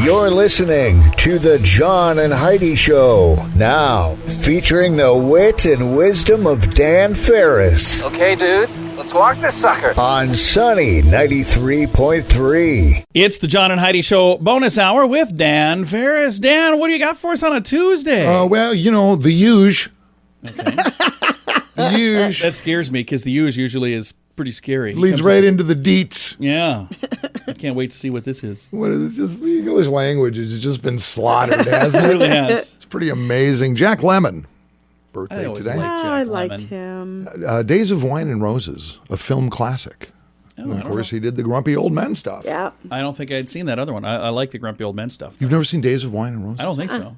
You're listening to The John and Heidi Show. Now, featuring the wit and wisdom of Dan Ferris. Okay, dudes, let's walk this sucker. On Sunny 93.3. It's the John and Heidi Show bonus hour with Dan Ferris. Dan, what do you got for us on a Tuesday? Well, you know, the huge. Okay. The huge. That scares me because the huge usually is pretty scary. Leads right into the deets. Yeah. I can't wait to see what this is. What is it? Just the English language has just been slaughtered, hasn't It it? really has. It's pretty amazing. Jack Lemmon, birthday today. I liked him. Days of Wine and Roses, a film classic. Oh, And I of don't course, he did the Grumpy Old Men stuff. Yeah. I don't think I'd seen that other one. I like the Grumpy Old Men stuff. You've never seen Days of Wine and Roses? I don't think so.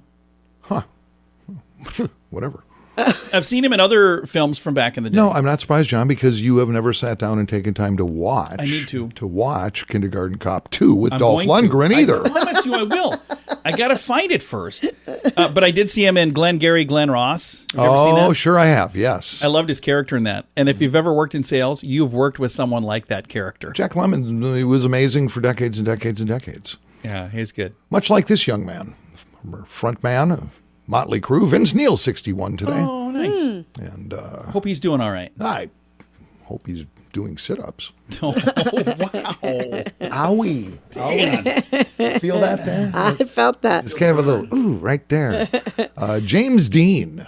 Whatever. I've seen him in other films from back in the day. No, I'm not surprised, John, because you have never sat down and taken time to watch. I need to. To watch Kindergarten Cop 2 with I'm Dolph going to. Lundgren either. I promise you I will. I got to find it first. But I did see him in Glengarry Glen Ross. Have you ever seen that? Sure I have, yes. I loved his character in that. And if you've ever worked in sales, you've worked with someone like that character. Jack Lemmon, he was amazing for decades and decades and decades. Yeah, he's good. Much like this young man, front man of Motley Crue, Vince Neil, 61 today. Oh, nice. And Hope he's doing all right. I hope he's doing sit-ups. Oh, wow. Owie. Owie. Feel that there? I felt that. It's kind of a little, ooh, right there. James Dean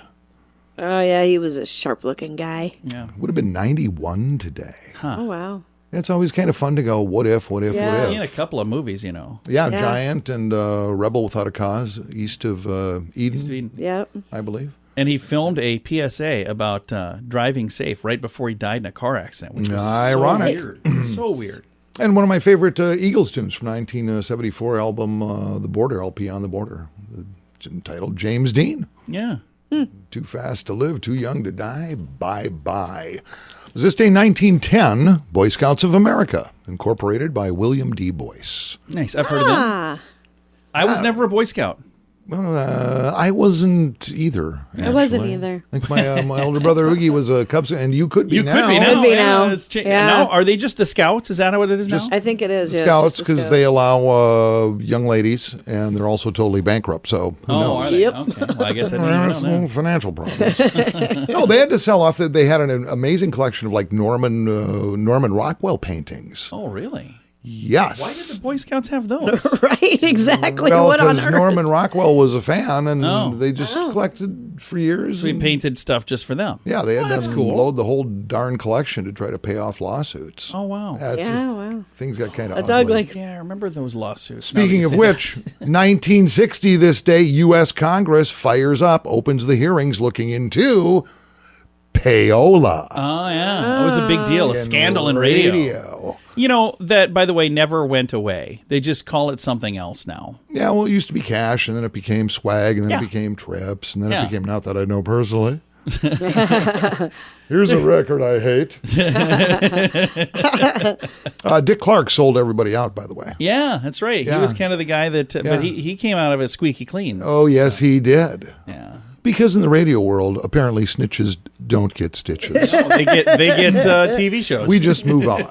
Oh, yeah, he was a sharp-looking guy. Yeah. would have been 91 today. Oh, wow. It's always kind of fun to go, what if, what if, Yeah. what In a if? couple of movies, you know. Yeah, Yeah. Giant and Rebel Without a Cause, east of Eden, Yep. I believe. And he filmed a PSA about driving safe right before he died in a car accident, which was Ironic. so weird. So weird. And one of my favorite Eagles tunes from 1974 album, The Border, LP on the Border. It's entitled James Dean. Yeah. Too fast to live, too young to die, bye-bye. Was this day 1910, Boy Scouts of America, incorporated by William D. Boyce. Nice. I've heard of them. Ah, I was never a Boy Scout. I wasn't either. I wasn't actually. either. I think my older brother Oogie was a Cub Scout, and you could be You now. could be now. Could be Yeah, now. it's Yeah. Now, are they just the Scouts? Is that what it is now? I think it is, yes. Scouts, just the because they Scouts. allow young ladies, and they're also totally bankrupt, so who Oh, knows? are they? Yep. Okay. Well, I guess I Well, didn't know that. financial problems. No, they had to sell off. They had an amazing collection of like Norman Rockwell paintings. Oh, really? Yes. Why did the Boy Scouts have those? Right, exactly. Well, What on because earth? Norman Rockwell was a fan, and Oh. they just collected for years. So he and- painted stuff just for them. yeah, they had Oh, that's to cool. load the whole darn collection to try to pay off lawsuits. Oh, wow. It's Yeah, just- wow. Things got kind of That's ugly. Yeah, I remember those lawsuits. Speaking Now of that you say which, 1960 this day, U.S. Congress fires up, opens the hearings looking into payola. Oh, yeah. It was a big deal. A scandal in radio. You know, that, by the way, never went away. They just call it something else now. Yeah, well, it used to be cash, and then it became swag, and then Yeah. it became trips, and then Yeah. it became not that I know personally. Here's a record I hate. Dick Clark sold everybody out, by the way. Yeah, that's right. He Yeah. was kind of the guy that, Yeah. but he came out of it squeaky clean. Oh, yes, he did. Yeah. Because in the radio world, apparently snitches don't get stitches. They get TV shows. We just move on.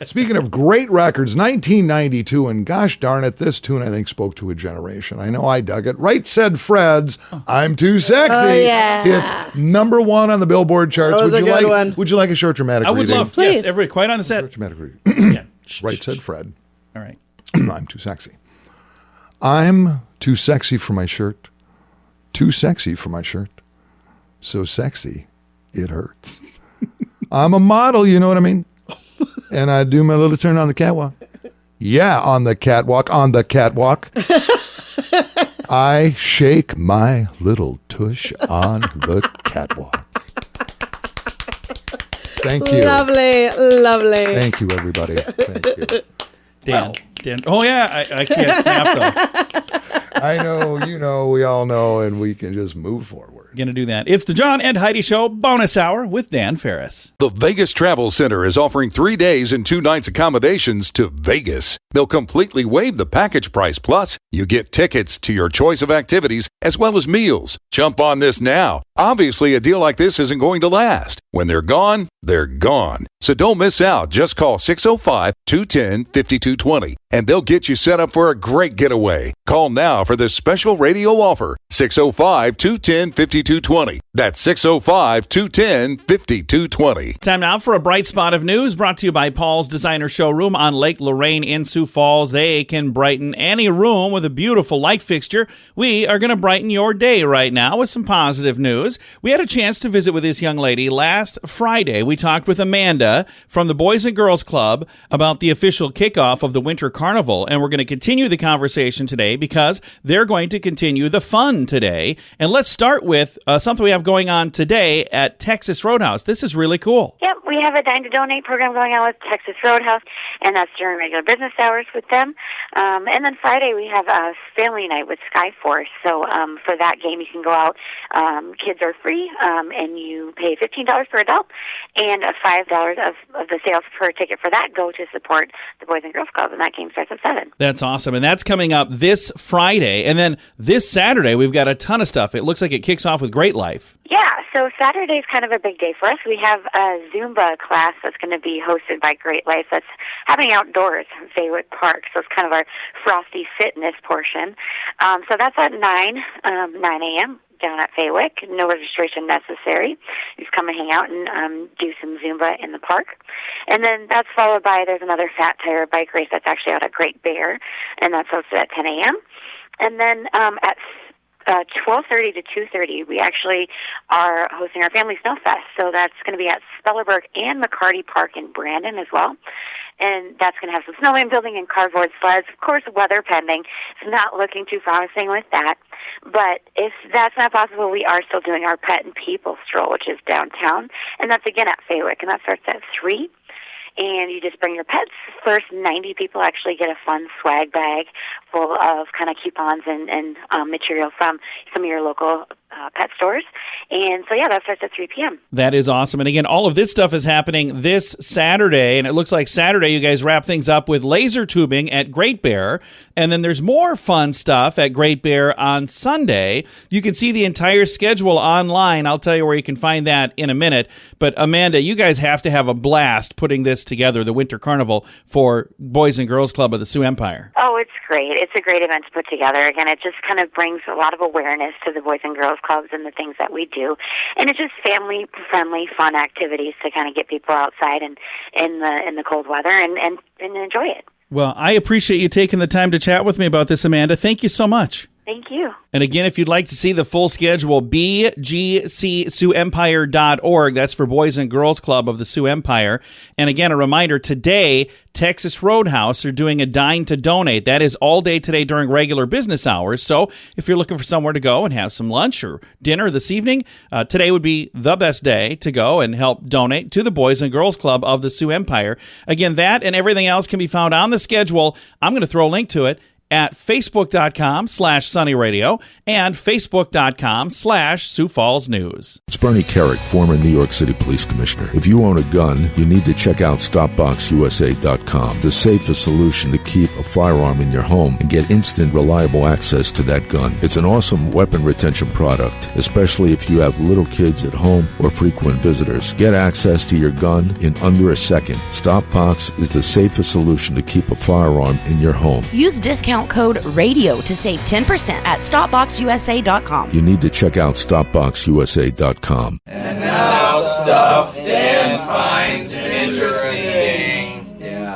Speaking of great records, 1992, and gosh darn it, this tune I think spoke to a generation. I know I dug it. Right Said Fred's "I'm Too Sexy." Oh, yeah. It's number one on the Billboard charts. That was a good like? one. Would you like a short dramatic I would reading? love, Please. yes, everybody quiet on the set. Short dramatic reading. Yeah. Right Said Fred. All right. I'm too sexy. I'm too sexy for my shirt. Too sexy for my shirt. So sexy, it hurts. I'm a model, you know what I mean? And I do my little turn on the catwalk. Yeah, on the catwalk, on the catwalk. I shake my little tush on the catwalk. Thank you. Lovely, lovely. Thank you, everybody. Thank you. Dan. Oh, yeah. I can't snap, though. I know, you know, we all know, and we can just move forward. Going to do that. It's the John and Heidi Show bonus hour with Dan Ferris. The Vegas Travel Center is offering 3 days and 2 nights accommodations to Vegas. They'll completely waive the package price. Plus, you get tickets to your choice of activities as well as meals. Jump on this now. Obviously, a deal like this isn't going to last. When they're gone, they're gone. So don't miss out. Just call 605-210-5220 and they'll get you set up for a great getaway. Call now for this special radio offer. 605-210-5220. That's 605-210-5220. Time now for a bright spot of news brought to you by Paul's Designer Showroom on Lake Lorraine in Sioux Falls. They can brighten any room with a beautiful light fixture. We are going to brighten your day right now with some positive news. We had a chance to visit with this young lady last Friday. We talked with Amanda from the Boys and Girls Club about the official kickoff of the Winter Carnival, and we're going to continue the conversation today because they're going to continue the fun today. And let's start with something we have going on today at Texas Roadhouse. This is really cool. Yep, we have a Dine to Donate program going on with Texas Roadhouse, and that's during regular business hours with them. And then Friday we have a family night with Skyforce. So for that game, you can go out. Kids are free, and you pay $15 per adult, and $5 of the sales per ticket for that go to support the Boys and Girls Club, and that game starts at 7. That's awesome, and that's coming up this Friday. And then this Saturday, we've got a ton of stuff. It looks like it kicks off with Great Life. Yeah, so Saturday is kind of a big day for us. We have a Zumba class that's going to be hosted by Great Life that's happening outdoors in Faywick Park. So it's kind of our frosty fitness portion. So that's at 9 a.m. down at Faywick. No registration necessary. Just come and hang out and do some Zumba in the park. And then that's followed by, there's another Fat Tire bike race that's actually out at Great Bear, and that's hosted at 10 a.m. And then at 12:30 to 2:30, we actually are hosting our Family Snow Fest. So that's going to be at Spellerberg and McCarty Park in Brandon as well. And that's going to have some snowman building and cardboard sleds. Of course, weather pending. It's not looking too promising with that. But if that's not possible, we are still doing our Pet and People Stroll, which is downtown. And that's again at Faywick, and that starts at 3. And you just bring your pets. First 90 people actually get a fun swag bag full of kind of coupons and material from some of your local pet stores. And so, yeah, that starts at 3 p.m. That is awesome. And again, all of this stuff is happening this Saturday. And it looks like Saturday you guys wrap things up with laser tubing at Great Bear. And then there's more fun stuff at Great Bear on Sunday. You can see the entire schedule online. I'll tell you where you can find that in a minute. But Amanda, you guys have to have a blast putting this together, the Winter Carnival for Boys and Girls Club of the Sioux Empire. Oh, it's great. It's a great event to put together. Again, it just kind of brings a lot of awareness to the Boys and Girls Clubs and the things that we do. And it's just family-friendly, fun activities to kind of get people outside and in the cold weather and enjoy it. Well, I appreciate you taking the time to chat with me about this, Amanda. Thank you so much. Thank you. And again, if you'd like to see the full schedule, bgcsiouxempire.org. That's for Boys and Girls Club of the Sioux Empire. And again, a reminder, today, Texas Roadhouse are doing a Dine to Donate. That is all day today during regular business hours. So if you're looking for somewhere to go and have some lunch or dinner this evening, today would be the best day to go and help donate to the Boys and Girls Club of the Sioux Empire. Again, that and everything else can be found on the schedule. I'm going to throw a link to it at facebook.com/sunnyradio and facebook.com/Sioux Falls News. It's Bernie Carrick, former New York City Police Commissioner. If you own a gun, you need to check out StopBoxUSA.com, the safest solution to keep a firearm in your home and get instant, reliable access to that gun. It's an awesome weapon retention product, especially if you have little kids at home or frequent visitors. Get access to your gun in under a second. StopBox is the safest solution to keep a firearm in your home. Use discount code RADIO to save 10% at StopBoxUSA.com. You need to check out StopBoxUSA.com. And now stuff Dan finds interesting.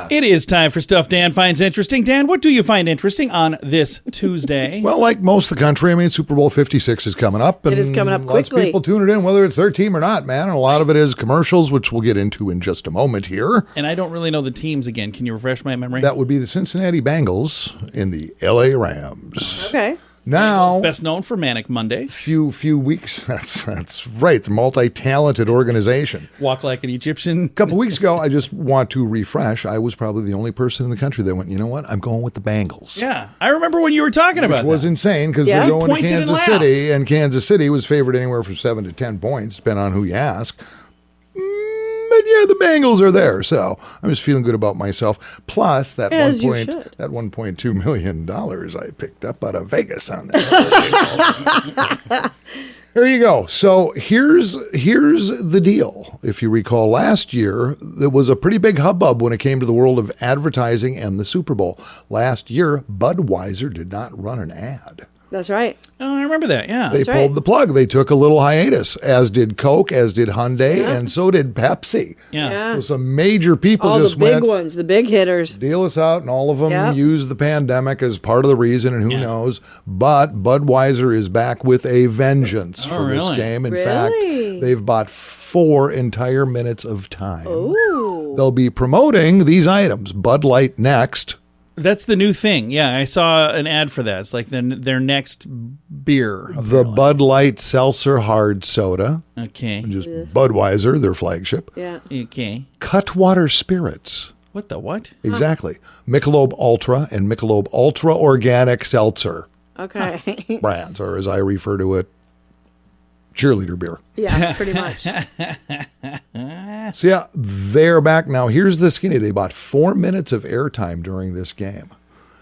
It is time for Stuff Dan Finds Interesting. Dan, what do you find interesting on this Tuesday? Well, like most of the country, I mean, Super Bowl 56 is coming up. And it is coming up lots quickly. of people tune it in, whether it's their team or not, man. And a lot of it is commercials, which we'll get into in just a moment here. And I don't really know the teams again. Can you refresh my memory? That would be the Cincinnati Bengals and the LA Rams. Okay. Now, best known for Manic Mondays. Few weeks. That's right. The multi-talented organization. Walk like an Egyptian. A couple weeks ago, I just want to refresh. I was probably the only person in the country that went, you know what? I'm going with the Bengals. Yeah, I remember when you were talking about that. Which was insane because they're going to Kansas City, and Kansas City was favored anywhere from 7 to 10 points, depending on who you ask. But yeah, the Bengals are there, so I'm just feeling good about myself. Plus, that $1.2 million I picked up out of Vegas on that. There you go. So here's the deal. If you recall, last year, there was a pretty big hubbub when it came to the world of advertising and the Super Bowl. Last year, Budweiser did not run an ad. That's right. Oh, I remember that. Yeah. They pulled the plug. They took a little hiatus, as did Coke, as did Hyundai, and so did Pepsi. Yeah. So some major people All just the big went, ones, the big hitters. deal us out, and all of them Yep. used the pandemic as part of the reason, and who knows. But Budweiser is back with a vengeance for this really? game. In Really? fact, they've bought 4 entire minutes of time. Ooh. They'll be promoting these items. Bud Light next. That's the new thing. Yeah, I saw an ad for that. It's like their next beer. The Bud Light Seltzer Hard Soda. Okay. Just Budweiser, their flagship. Yeah. Okay. Cutwater Spirits. What the what? Exactly. Michelob Ultra and Michelob Ultra Organic Seltzer Okay. brands, or as I refer to it, cheerleader beer. Yeah, pretty much. So yeah, they're back now. Here's the skinny. They bought 4 minutes of airtime during this game.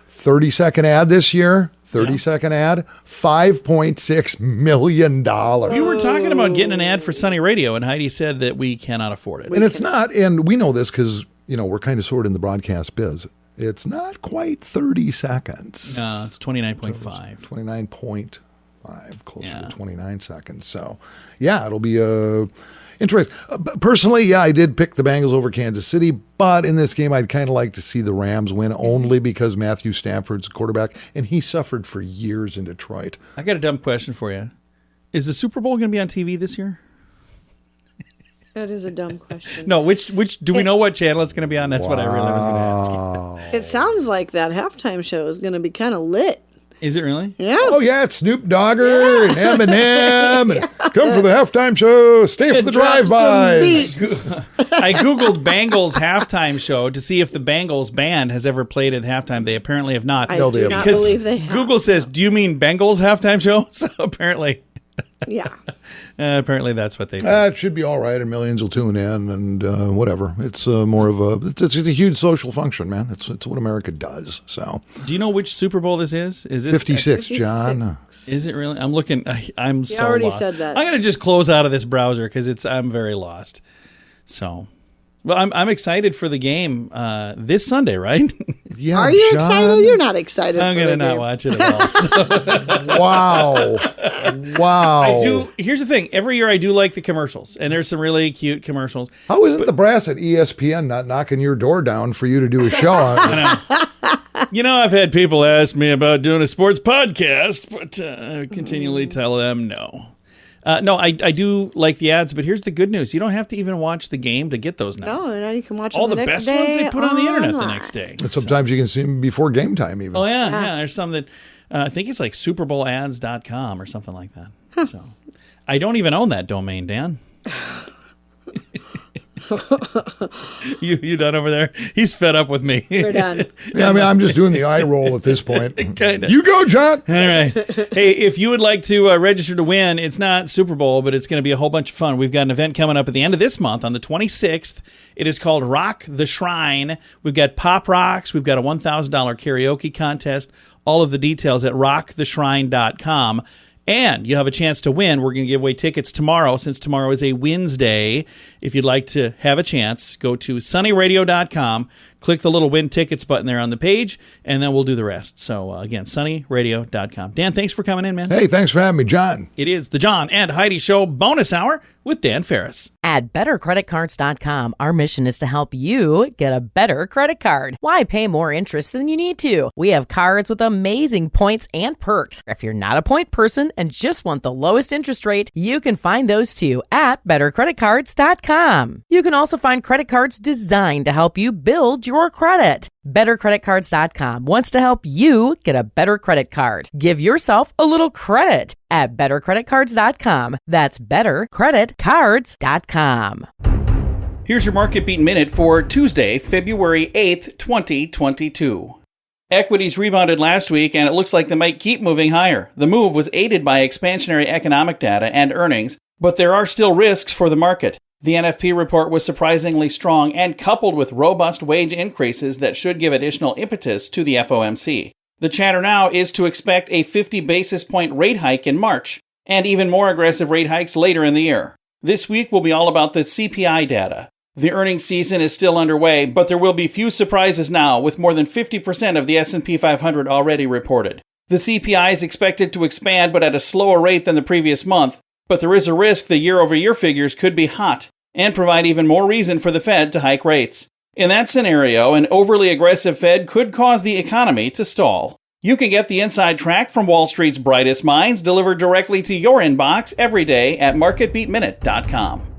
30-second ad this year. 30-second ad. $5.6 million. We were talking about getting an ad for Sunny Radio, and Heidi said that we cannot afford it. And it's not, and we know this because, we're kind of sort of in the broadcast biz. It's not quite 30 seconds. No, it's 29.5. 29.5, closer Yeah. to 29 seconds. So, yeah, it'll be interesting. Personally, yeah, I did pick the Bengals over Kansas City, but in this game, I'd kind of like to see the Rams win only because Matthew Stafford's quarterback, and he suffered for years in Detroit. I got a dumb question for you. Is the Super Bowl going to be on TV this year? That is a dumb question. No, which do we know what channel it's going to be on? That's what I really was going to ask. It sounds like that halftime show is going to be kind of lit. Is it really? Yeah. Oh, yeah, it's Snoop Dogger and Eminem. And come for the halftime show. Stay for the Drop some drive-bys. beat. I Googled Bengals halftime show to see if the Bengals band has ever played at halftime. They apparently have not. I No, they do haven't. not Because believe they have. Google says, do you mean Bengals halftime show? So apparently that's what they do. It should be all right, and millions will tune in, and whatever. It's more of a it's a huge social function, man. It's what America does. So Do you know which Super Bowl this is? Is this 56, John. Is it really? I'm looking. I'm so already lost. said that. I'm gonna just close out of this browser because I'm very lost. So, well, I'm excited for the game this Sunday, right? Yeah, Are you John? excited? You're not excited. I'm for gonna the not game. watch it at all. So. Wow. I do. Here's the thing. Every year I do like the commercials, and there's some really cute commercials. How is it the brass at ESPN not knocking your door down for you to do a show on? You know, I've had people ask me about doing a sports podcast, but I continually tell them no. No, I do like the ads, but here's the good news. You don't have to even watch the game to get those now. No, now you can watch All them the next best ones day they put on the internet the online. next day. And sometimes you can see them before game time even. Oh, yeah. There's some that I think it's like superbowlads.com or something like that. So I don't even own that domain, Dan. You done over there? He's fed up with me. We're done. Yeah, I mean, I'm just doing the eye roll at this point. Kinda. You go, John. All right. Hey, if you would like to register to win, it's not Super Bowl, but it's going to be a whole bunch of fun. We've got an event coming up at the end of this month on the 26th. It is called Rock the Shrine. We've got pop rocks. We've got a $1,000 karaoke contest. All of the details at rocktheshrine.com. And you have a chance to win. We're going to give away tickets tomorrow, since tomorrow is a Wednesday. If you'd like to have a chance, go to sunnyradio.com, click the little win tickets button there on the page, and then we'll do the rest. So, again, sunnyradio.com. Dan, thanks for coming in, man. Hey, thanks for having me, John. It is the John and Heidi Show bonus hour with Dan Ferris. At bettercreditcards.com, our mission is to help you get a better credit card. Why pay more interest than you need to? We have cards with amazing points and perks. If you're not a point person and just want the lowest interest rate, you can find those too at bettercreditcards.com. You can also find credit cards designed to help you build your credit. BetterCreditCards.com wants to help you get a better credit card. Give yourself a little credit at BetterCreditCards.com. That's BetterCreditCards.com. Here's your Market Beat Minute for Tuesday, February 8th, 2022. Equities rebounded last week, and it looks like they might keep moving higher. The move was aided by expansionary economic data and earnings, but there are still risks for the market. The NFP report was surprisingly strong and coupled with robust wage increases that should give additional impetus to the FOMC. The chatter now is to expect a 50 basis point rate hike in March. and even more aggressive rate hikes later in the year. This week will be all about the CPI data. The earnings season is still underway, but there will be few surprises now, with more than 50% of the S&P 500 already reported. The CPI is expected to expand, but at a slower rate than the previous month, but there is a risk the year-over-year figures could be hot and provide even more reason for the Fed to hike rates. In that scenario, an overly aggressive Fed could cause the economy to stall. You can get the inside track from Wall Street's brightest minds delivered directly to your inbox every day at marketbeatminute.com.